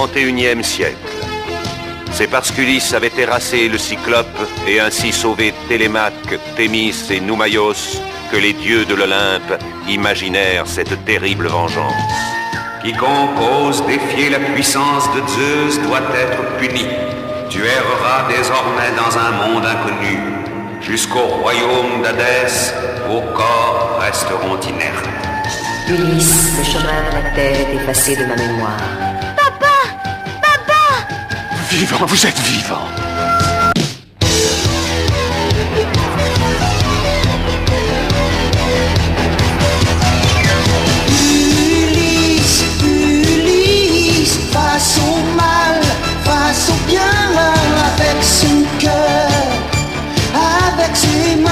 XXIe siècle. C'est parce qu'Ulysse avait terrassé le Cyclope et ainsi sauvé Télémaque, Thémis et Noumaïos que les dieux de l'Olympe imaginèrent cette terrible vengeance. Quiconque ose défier la puissance de Zeus doit être puni. Tu erreras désormais dans un monde inconnu. Jusqu'au royaume d'Hadès, vos corps resteront inertes. Ulysse, le chemin de la terre est effacé de ma mémoire. Vivant, vous êtes vivant. Ulysse, Ulysse, face au mal, face au bien, avec son cœur, avec ses mains.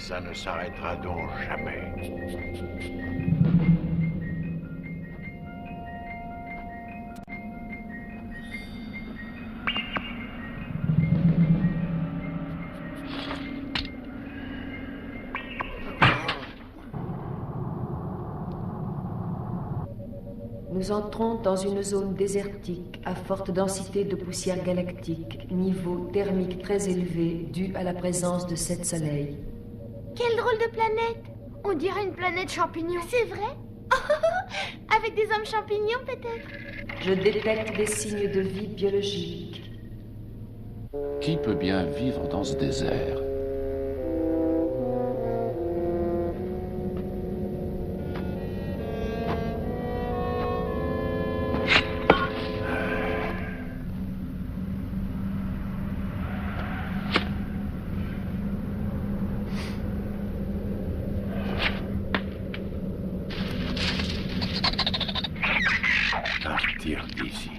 Ça ne s'arrêtera donc jamais. Nous entrons dans une zone désertique à forte densité de poussière galactique, niveau thermique très élevé dû à la présence de 7 soleils. Quelle drôle de planète! On dirait une planète champignon. C'est vrai? Avec des hommes champignons, peut-être? Je détecte des signes de vie biologique. Qui peut bien vivre dans ce désert? Partir d'ici.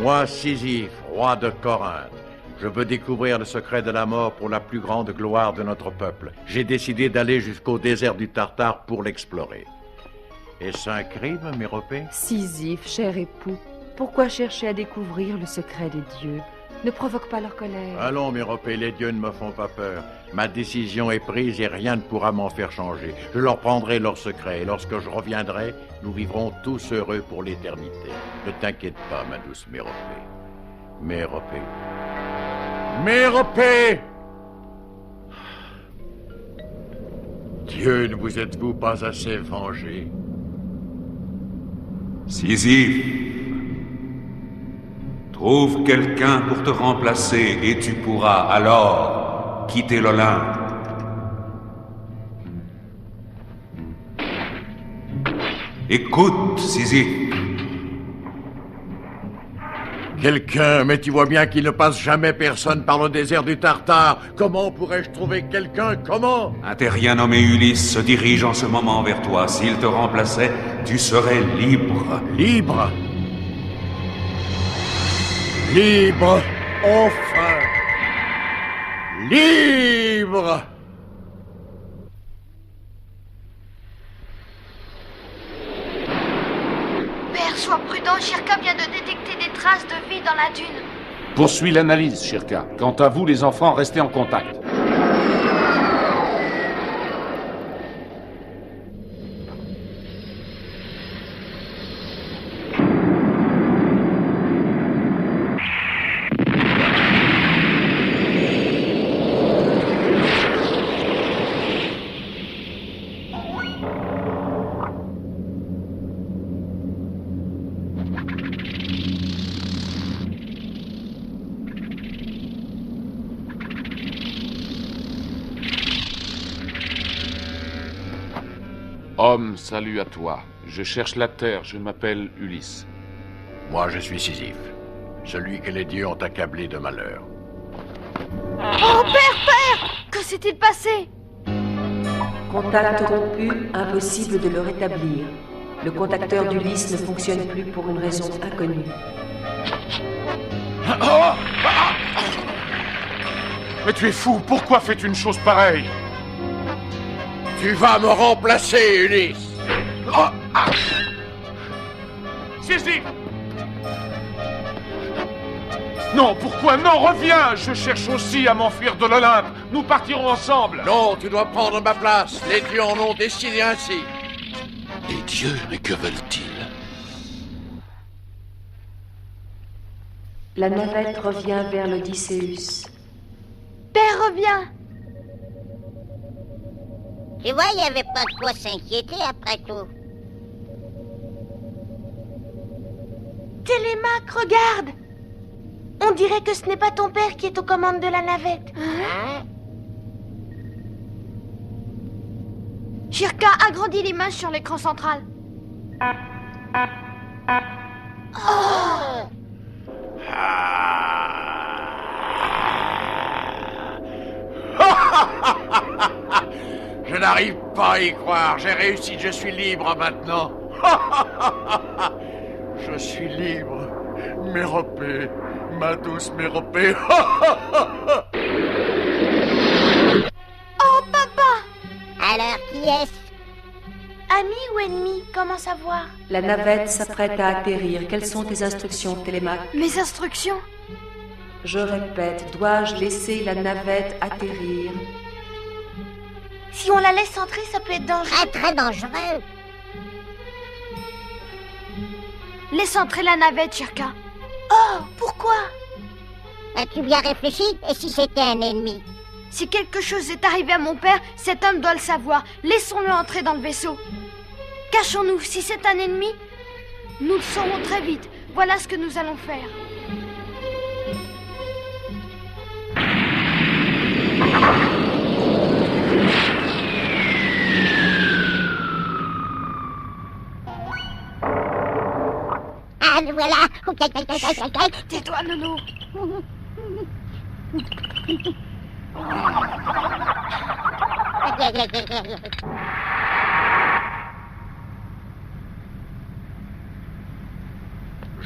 Moi, Sisyphe, roi de Corinthe, je veux découvrir le secret de la mort pour la plus grande gloire de notre peuple. J'ai décidé d'aller jusqu'au désert du Tartare pour l'explorer. Est-ce un crime, Méropée? Sisyphe, cher époux, pourquoi chercher à découvrir le secret des dieux? Ne provoque pas leur colère. Allons, Méropée, les dieux ne me font pas peur. Ma décision est prise et rien ne pourra m'en faire changer. Je leur prendrai leur secret et lorsque je reviendrai, nous vivrons tous heureux pour l'éternité. Ne t'inquiète pas, ma douce Méropée. Méropée. Méropée! Dieu, ne vous êtes-vous pas assez vengé? Sisyphe, trouve quelqu'un pour te remplacer et tu pourras alors quitter l'Olympe. Écoute, Sisyphe. Quelqu'un, mais tu vois bien qu'il ne passe jamais personne par le désert du Tartare. Comment pourrais-je trouver quelqu'un? Comment? Un terrien nommé Ulysse se dirige en ce moment vers toi. S'il te remplaçait, tu serais libre. Libre? Libre, enfin! Libre! Père, sois prudent, Shirka vient de détecter des traces de vie dans la dune. Poursuis l'analyse, Shirka. Quant à vous, les enfants, restez en contact. Homme, salut à toi. Je cherche la terre, je m'appelle Ulysse. Moi, je suis Sisyphe, celui que les dieux ont accablé de malheur. Oh, père! Que s'est-il passé? Contact rompu, impossible de le rétablir. Le contacteur d'Ulysse ne fonctionne plus pour une raison inconnue. Mais tu es fou, pourquoi fais-tu une chose pareille? Tu vas me remplacer, Ulysse! Sisyphe! Non, pourquoi? Non, reviens! Je cherche aussi à m'enfuir de l'Olympe. Nous partirons ensemble. Non, tu dois prendre ma place. Les dieux en ont décidé ainsi. Les dieux, mais que veulent-ils? La navette revient vers l'Odysseus. Père, reviens! Tu vois, il n'y avait pas de quoi s'inquiéter après tout. Télémaque, regarde! On dirait que ce n'est pas ton père qui est aux commandes de la navette. Hein? Shirka, agrandis l'image sur l'écran central. Oh! Je n'arrive pas à y croire. J'ai réussi, je suis libre maintenant. Je suis libre. Méropée, ma douce Méropée. Oh, papa! Alors, qui est-ce? Ami ou ennemi? Comment savoir? La navette s'apprête à atterrir. Quelles sont tes instructions, Télémaque? Mes instructions? Je répète, dois-je laisser la navette atterrir? Si on la laisse entrer, ça peut être dangereux. Très, très dangereux. Laisse entrer la navette, Shirka. Oh, pourquoi? As-tu bien réfléchi? Et si c'était un ennemi? Si quelque chose est arrivé à mon père, cet homme doit le savoir. Laissons-le entrer dans le vaisseau. Cachons-nous. Si c'est un ennemi, nous le saurons très vite. Voilà ce que nous allons faire. Ah, le voilà. Tais-toi, Nono.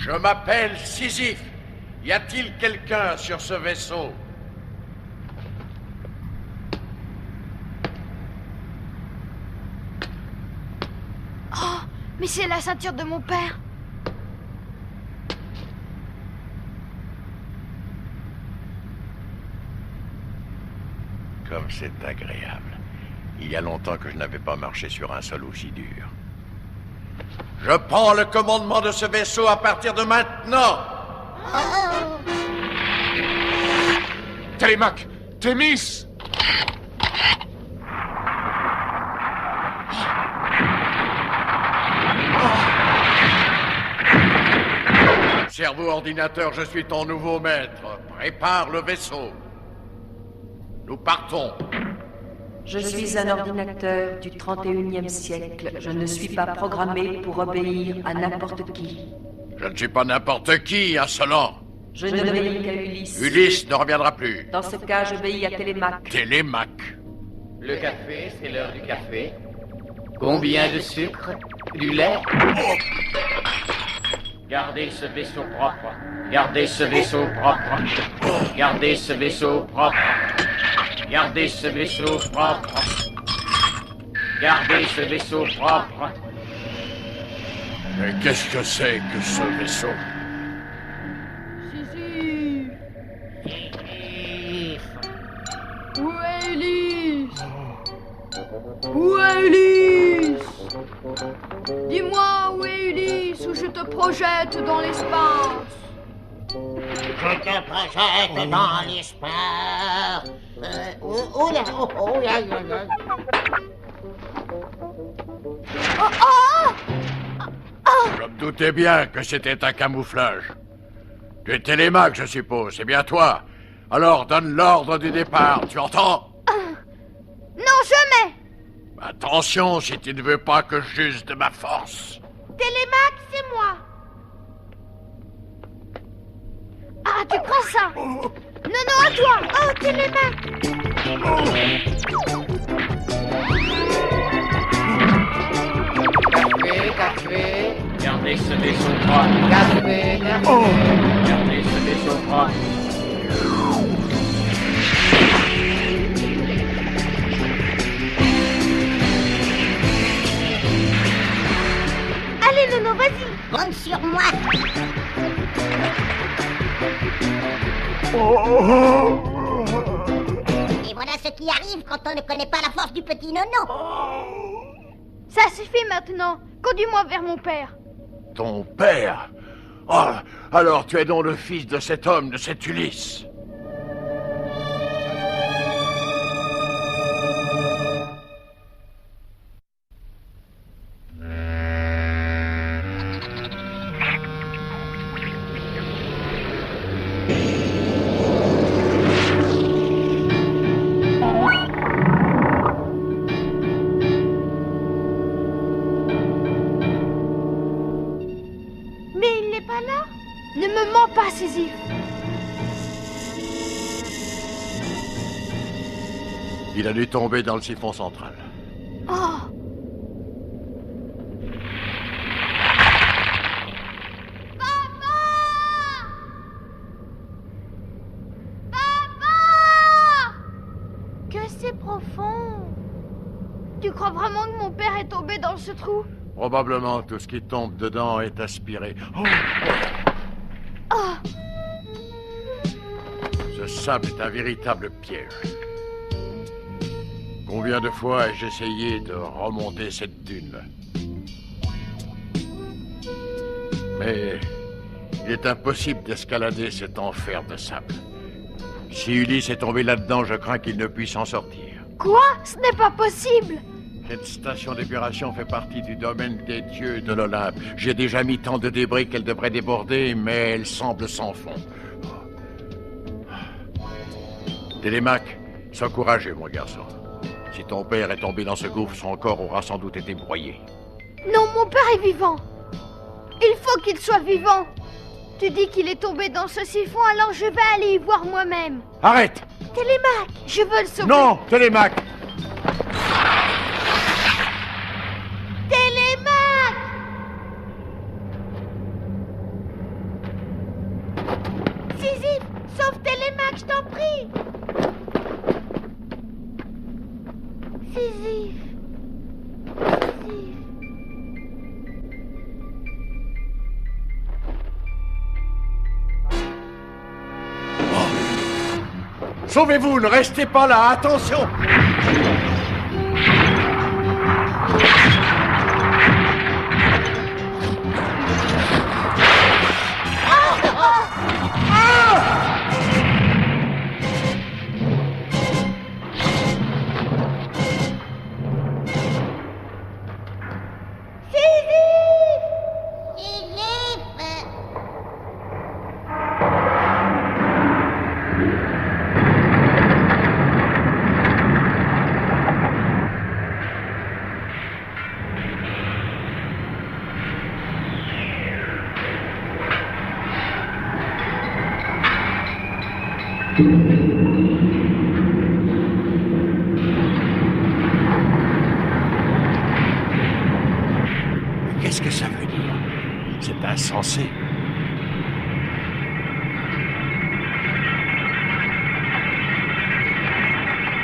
Je m'appelle Sisyphe. Y a-t-il quelqu'un sur ce vaisseau? Oh, mais c'est la ceinture de mon père. Comme c'est agréable. Il y a longtemps que je n'avais pas marché sur un sol aussi dur. Je prends le commandement de ce vaisseau à partir de maintenant. Télémaque, Thémis! Cerveau ordinateur, je suis ton nouveau maître. Prépare le vaisseau. Nous partons. Je suis un ordinateur du 31e siècle. Je ne suis pas programmé pour obéir à n'importe qui. Je ne suis pas n'importe qui, insolent. Je n'obéis qu'à Ulysse. Ulysse ne reviendra plus. Dans ce cas, j'obéis à Télémaque. Télémaque. Le café, c'est l'heure du café. Combien de sucre? Du lait? Gardez ce vaisseau propre. Gardez ce vaisseau propre. Gardez ce vaisseau propre. Gardez ce vaisseau propre. Gardez ce vaisseau propre. Mais qu'est-ce que c'est que ce vaisseau? Où est Ulysse? Où est Ulysse? Dis-moi où est Ulysse, ou je te projette dans l'espace. Je te projette dans l'espace. Je me doutais bien que c'était un camouflage. Tu es Télémaque, je suppose, c'est bien toi. Alors donne l'ordre du départ, tu entends? Non, jamais! Attention si tu ne veux pas que j'use de ma force. Télémaque, c'est moi. Ah, tu crois ça? Non, à toi! Oh, Télémaque! Café. Gardez ce vaisseau propre. Café. Gardez ce vaisseau propre. Allez, Nono, vas-y! Compte sur moi. Et voilà ce qui arrive quand on ne connaît pas la force du petit Nono. Ça suffit maintenant. Conduis-moi vers mon père. Ton père? Oh, alors tu es donc le fils de cet homme, de cet Ulysse. Ne me mens pas, Sisyphe. Il a dû tomber dans le siphon central. Oh! Papa! Papa! Que c'est profond. Tu crois vraiment que mon père est tombé dans ce trou? Probablement tout ce qui tombe dedans est aspiré. Oh! Oh! Ce sable est un véritable piège. Combien de fois ai-je essayé de remonter cette dune? Mais il est impossible d'escalader cet enfer de sable. Si Ulysse est tombé là-dedans, je crains qu'il ne puisse en sortir. Quoi? Ce n'est pas possible! Cette station d'épuration fait partie du domaine des dieux de l'Olympe. J'ai déjà mis tant de débris qu'elle devrait déborder, mais elle semble sans fond. Télémaque, sois courageux, mon garçon. Si ton père est tombé dans ce gouffre, son corps aura sans doute été broyé. Non, mon père est vivant. Il faut qu'il soit vivant. Tu dis qu'il est tombé dans ce siphon, alors je vais aller y voir moi-même. Arrête! Télémaque, je veux le sauver. Non, Télémaque! Télémaque! Sauvez-vous, ne restez pas là, attention! Qu'est-ce que ça veut dire? C'est insensé.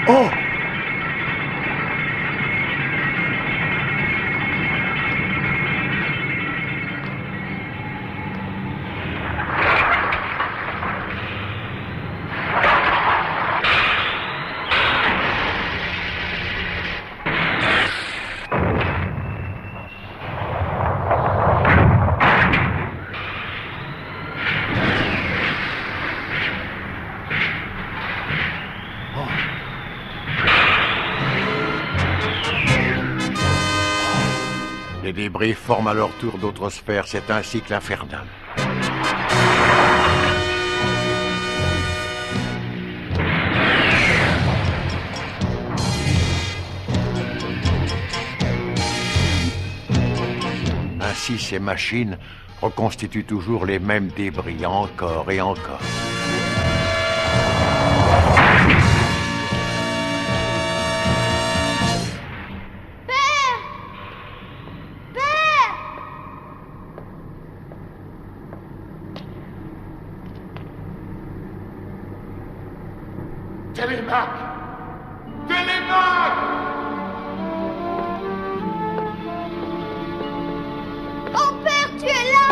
Oh! Les débris forment à leur tour d'autres sphères. C'est un cycle infernal. Ainsi, ces machines reconstituent toujours les mêmes débris, encore et encore. Télémaque! Télémaque! Oh père, tu es là!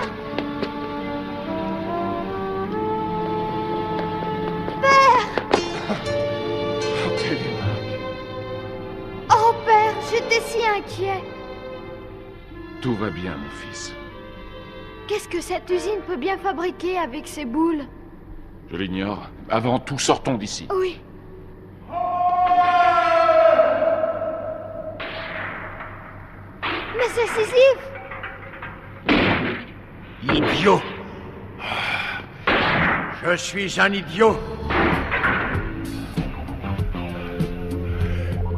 Père! Télémaque! Oh père, j'étais si inquiet. Tout va bien, mon fils. Qu'est-ce que cette usine peut bien fabriquer avec ces boules? Je l'ignore. Avant tout, sortons d'ici. Oui. Mais c'est Sisyphe! Idiot! Je suis un idiot!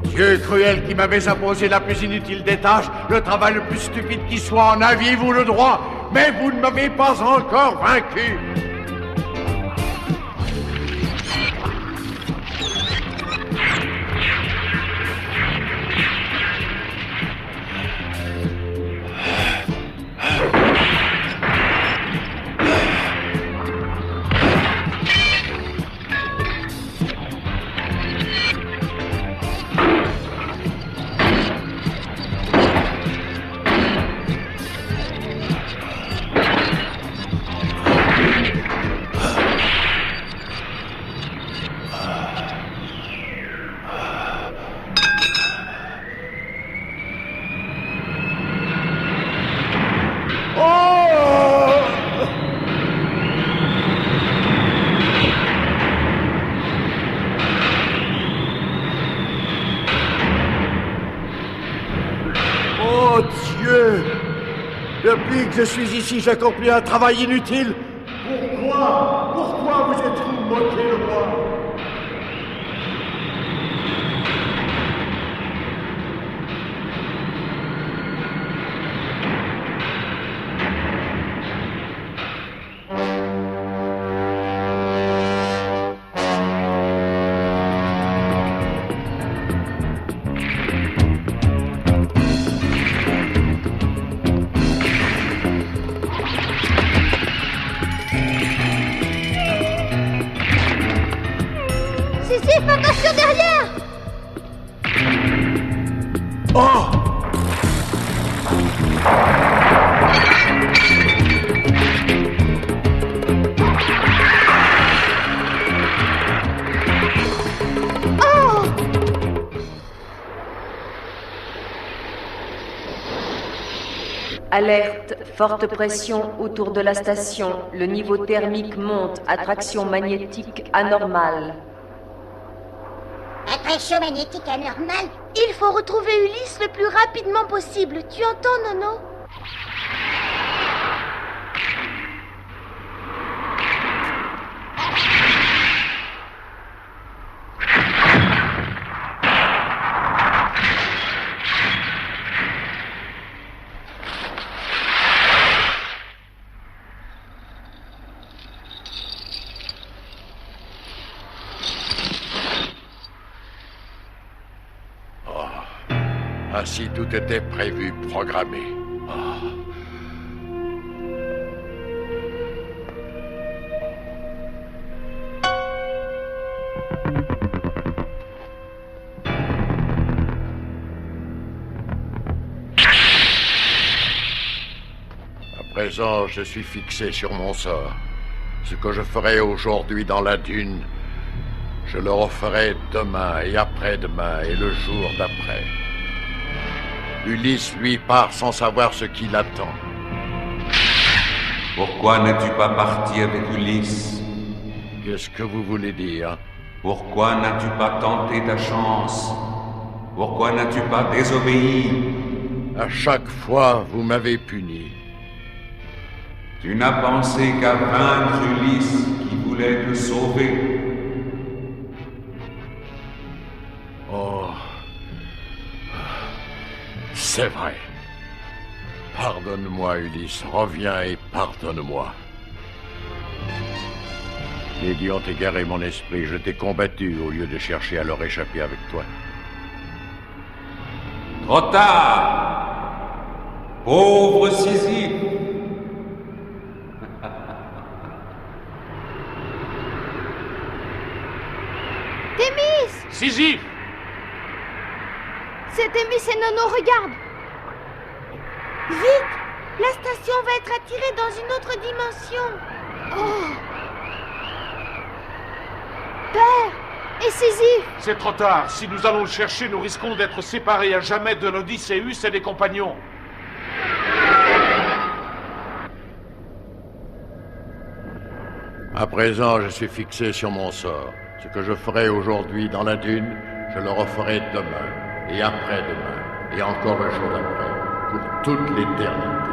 Dieu cruel qui m'avait imposé la plus inutile des tâches, le travail le plus stupide qui soit, en aviez-vous le droit? Mais vous ne m'avez pas encore vaincu! Depuis que je suis ici, j'accomplis un travail inutile. Pourquoi vous êtes-vous moqué de moi? Attention derrière! Oh! Alerte, forte pression autour de la station. Le niveau thermique monte. Attraction magnétique anormale. Attraction magnétique anormale? Il faut retrouver Ulysse le plus rapidement possible. Tu entends, Nono? Ainsi tout était prévu, programmé. À présent, je suis fixé sur mon sort. Ce que je ferai aujourd'hui dans la dune, je le referai demain et après-demain et le jour d'après. Ulysse, lui, part sans savoir ce qui l'attend. Pourquoi n'es-tu pas parti avec Ulysse? Qu'est-ce que vous voulez dire? Pourquoi n'as-tu pas tenté ta chance? Pourquoi n'as-tu pas désobéi? À chaque fois, vous m'avez puni. Tu n'as pensé qu'à vaincre Ulysse qui voulait te sauver. Oh... C'est vrai. Pardonne-moi, Ulysse. Reviens et pardonne-moi. Les dieux ont égaré mon esprit. Je t'ai combattu au lieu de chercher à leur échapper avec toi. Trop tard! Pauvre Sisyphe! Thémis! Sisyphe! C'est Thémis et Nono, regarde! Vite! La station va être attirée dans une autre dimension! Oh! Père! Et Sisyphe! C'est trop tard. Si nous allons le chercher, nous risquons d'être séparés à jamais de l'Odysseus et des compagnons. À présent, je suis fixé sur mon sort. Ce que je ferai aujourd'hui dans la dune, je le referai demain, et après-demain, et encore le jour d'après, pour toute l'éternité.